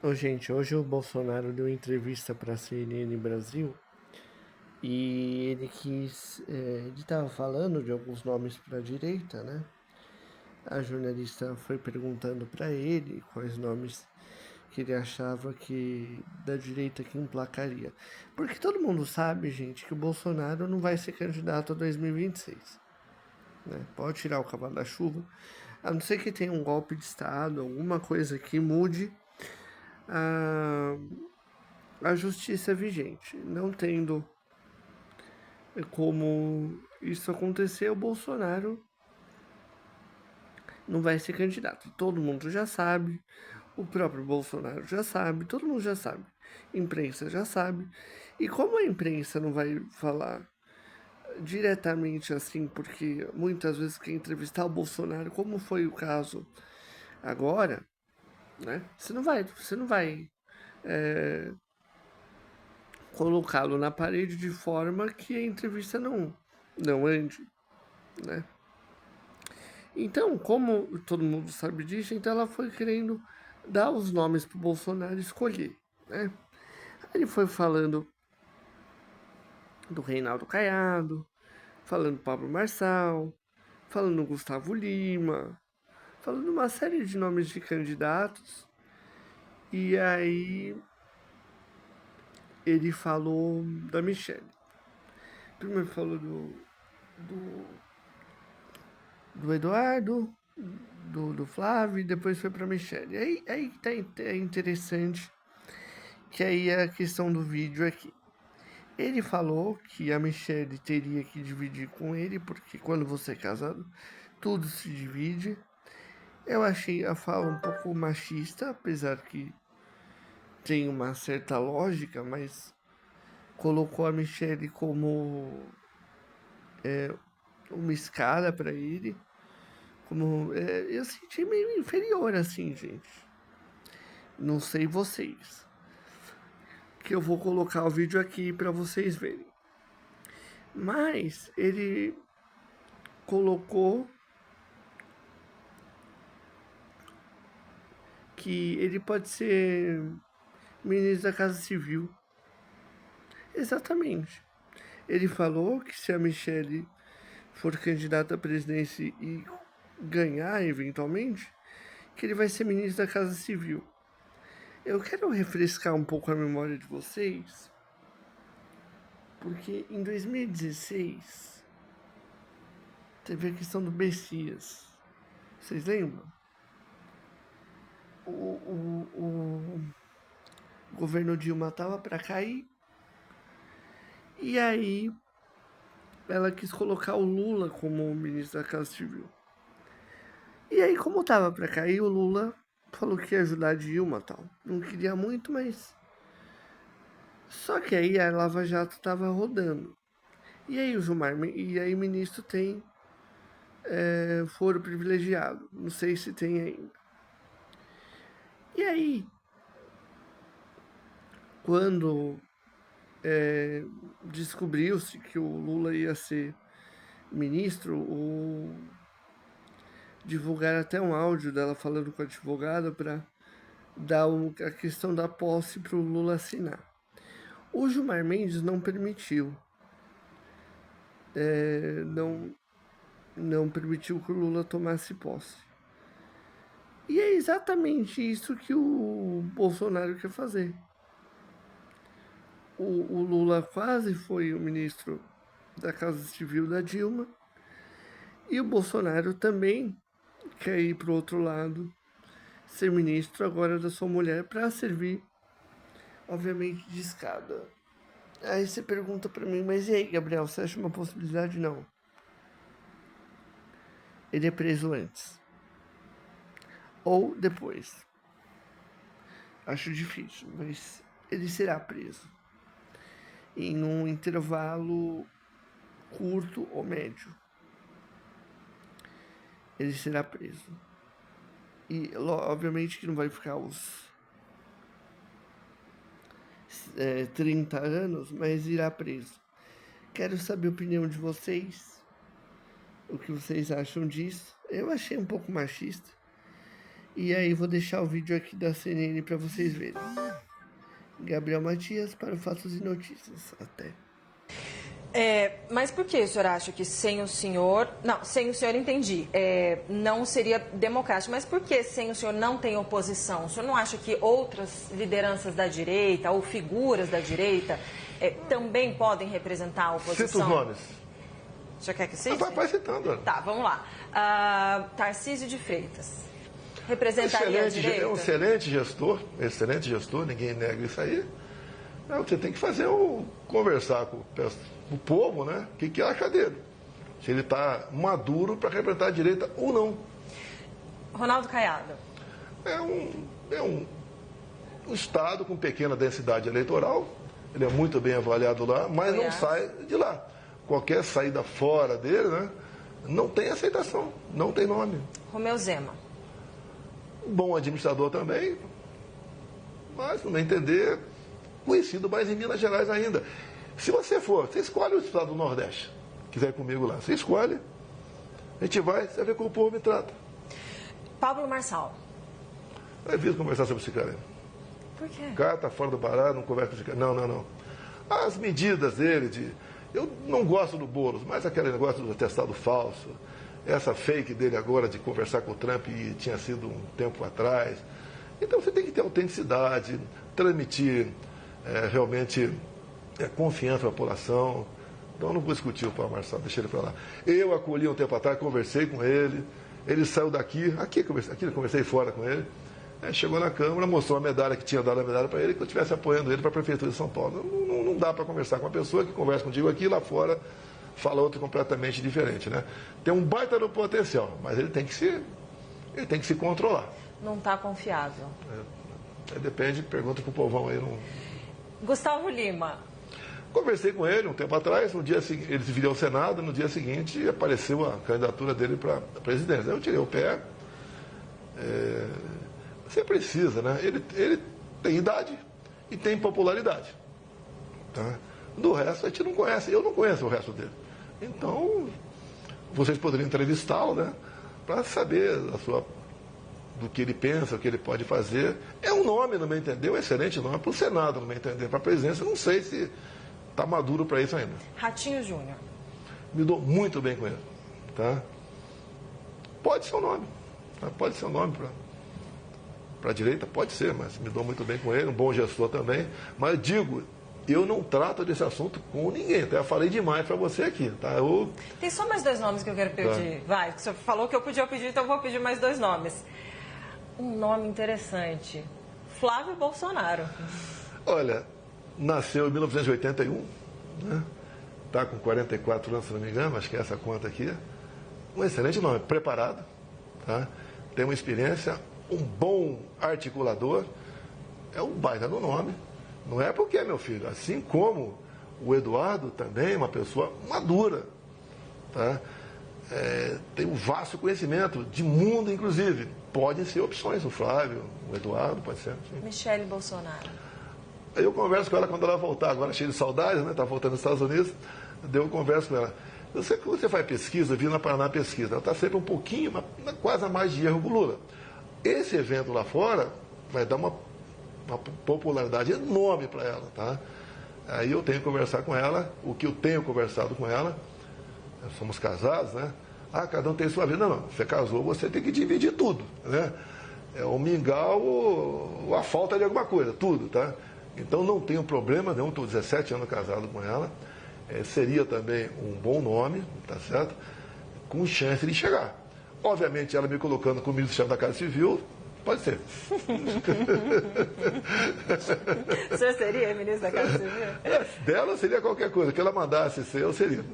Ô, gente, hoje o Bolsonaro deu entrevista para a CNN Brasil e ele estava falando de alguns nomes para a direita, né? A jornalista foi perguntando para ele quais nomes que ele achava que da direita que emplacaria. Porque todo mundo sabe, gente, que o Bolsonaro não vai ser candidato a 2026, né? Pode tirar o cavalo da chuva, a não ser que tenha um golpe de Estado, alguma coisa que mude a a justiça vigente. Não tendo como isso acontecer, o Bolsonaro não vai ser candidato. Todo mundo já sabe, o próprio Bolsonaro já sabe, todo mundo já sabe, a imprensa já sabe. E como a imprensa não vai falar diretamente assim, porque muitas vezes quer entrevistar o Bolsonaro, como foi o caso agora, né? Você não vai é, colocá-lo na parede de forma que a entrevista não ande, né? Então, como todo mundo sabe disso, então ela foi querendo dar os nomes para o Bolsonaro escolher, né? Aí ele foi falando do Reinaldo Caiado, falando do Pablo Marçal, falando do Gustavo Lima, falando uma série de nomes de candidatos. E aí ele falou da Michelle. Primeiro falou do, do Eduardo, do Flávio, e depois foi para Michelle. Aí tá é interessante que aí é a questão do vídeo aqui. Ele falou que a Michelle teria que dividir com ele, porque quando você é casado, tudo se divide. Eu achei a fala um pouco machista, apesar que tem uma certa lógica, mas colocou a Michelle como uma escada para ele. Eu senti meio inferior assim, gente. Não sei vocês. Que eu vou colocar o vídeo aqui para vocês verem. Mas ele colocou que ele pode ser ministro da Casa Civil. Exatamente. Ele falou que se a Michelle for candidata à presidência e ganhar eventualmente, que ele vai ser ministro da Casa Civil. Eu quero refrescar um pouco a memória de vocês, porque em 2016 teve a questão do Bessias. Vocês lembram? O governo Dilma estava para cair e aí ela quis colocar o Lula como ministro da Casa Civil. E aí, como tava para cair, o Lula falou que ia ajudar a Dilma e tal. Não queria muito, mas. Só que aí a Lava Jato tava rodando. E aí e aí o ministro tem foro privilegiado. Não sei se tem ainda. E aí, quando descobriu-se que o Lula ia ser ministro, divulgaram até um áudio dela falando com a advogada para dar a questão da posse para o Lula assinar. O Gilmar Mendes não permitiu, não, não permitiu que o Lula tomasse posse. E é exatamente isso que o Bolsonaro quer fazer. O Lula quase foi o ministro da Casa Civil da Dilma e o Bolsonaro também quer ir para o outro lado, ser ministro agora da sua mulher para servir, obviamente, de escada. Aí você pergunta para mim, mas e aí, Gabriel, você acha uma possibilidade? Não. Ele é preso antes. Ou depois. Acho difícil, mas ele será preso em um intervalo curto ou médio. Ele será preso. E obviamente que não vai ficar os 30 anos, mas irá preso. Quero saber a opinião de vocês. O que vocês acham disso? Eu achei um pouco machista. E aí vou deixar o vídeo aqui da CNN para vocês verem. Gabriel Matias para o Fatos e Notícias. Até. Mas por que o senhor acha que sem o senhor... Não, sem o senhor entendi. Não seria democrático. Mas por que sem o senhor não tem oposição? O senhor não acha que outras lideranças da direita ou figuras da direita também podem representar a oposição? Cita os nomes. O senhor quer que cite? Vai citando. Tá, vamos lá. Tarcísio de Freitas. Representaria a direita? É um excelente gestor, ninguém nega isso aí. Você tem que conversar com o povo, né? O que acha dele. Se ele está maduro para representar a direita ou não. Ronaldo Caiado. É um estado com pequena densidade eleitoral. Ele é muito bem avaliado lá, mas não sai de lá. Qualquer saída fora dele, né? Não tem aceitação, não tem nome. Romeu Zema. Bom administrador também, mas, no meu entender, conhecido mais em Minas Gerais ainda. Se você escolhe o estado do Nordeste, quiser ir comigo lá, você escolhe, a gente vai, você vai ver como o povo me trata. Pablo Marçal. Eu evito conversar sobre esse cara aí. Por quê? O cara está fora do baralho, não conversa com esse cara. Não. As medidas dele, eu não gosto do Boulos, mas aquele negócio do atestado falso, essa fake dele agora de conversar com o Trump e tinha sido um tempo atrás. Então você tem que ter autenticidade, transmitir realmente confiança para a população. Então eu não vou discutir o Paulo Marçal, deixa ele para lá. Eu acolhi um tempo atrás, conversei com ele, ele saiu daqui, aqui eu conversei fora com ele, chegou na Câmara, mostrou a medalha que tinha dado a medalha para ele, que eu estivesse apoiando ele para a Prefeitura de São Paulo. Não dá para conversar com uma pessoa que conversa contigo aqui, lá fora fala outro completamente diferente, né? Tem um baita no potencial, mas ele tem que se controlar. Não está confiável. Depende, pergunta pro povão aí. Gustavo Lima. Conversei com ele um tempo atrás, no dia seguinte, ele se viria ao Senado, no dia seguinte apareceu a candidatura dele para a presidência. Eu tirei o pé. Você precisa, né? Ele tem idade e tem popularidade. Tá? Do resto a gente não conhece, eu não conheço o resto dele. Então, vocês poderiam entrevistá-lo, né? Para saber do que ele pensa, o que ele pode fazer. É um nome, no meu entender, um excelente nome para o Senado, no meu entender. Para a presidência, não sei se está maduro para isso ainda. Ratinho Júnior. Me dou muito bem com ele. Tá? Pode ser um nome. Tá? Pode ser um nome para a direita, pode ser, mas me dou muito bem com ele, um bom gestor também. Mas digo, eu não trato desse assunto com ninguém. Até eu falei demais para você aqui. Tá? Tem só mais 2 nomes que eu quero pedir. Tá. Vai, o senhor falou que eu podia pedir, então eu vou pedir mais 2 nomes. Um nome interessante. Flávio Bolsonaro. Olha, nasceu em 1981, né? Está com 44 anos, se não me engano, acho que é essa conta aqui. Um excelente nome, preparado, tá? Tem uma experiência, um bom articulador, é um baita no nome. Não é porque, meu filho, assim como o Eduardo também é uma pessoa madura, tá? Tem um vasto conhecimento, de mundo inclusive. Podem ser opções, o Flávio, o Eduardo, pode ser. Sim. Michele Bolsonaro. Eu converso com ela quando ela voltar, agora cheia de saudades, né? Está voltando nos Estados Unidos, eu converso com ela. Eu sei que quando você faz pesquisa, eu vi na Paraná pesquisa, ela está sempre um pouquinho, quase a mais de erro com o Lula. Esse evento lá fora vai dar uma popularidade enorme para ela, tá? Aí eu tenho que conversar com ela, o que eu tenho conversado com ela, nós somos casados, né? Cada um tem sua vida. Não, você casou, você tem que dividir tudo, né? O mingau ou a falta de alguma coisa, tudo, tá? Então não tenho problema nenhum, estou 17 anos casado com ela, seria também um bom nome, tá certo? Com chance de chegar. Obviamente ela me colocando como ministro-chefe da Casa Civil, pode ser. O senhor seria ministro da Casa Civil? Dela seria qualquer coisa, que ela mandasse ser, eu seria.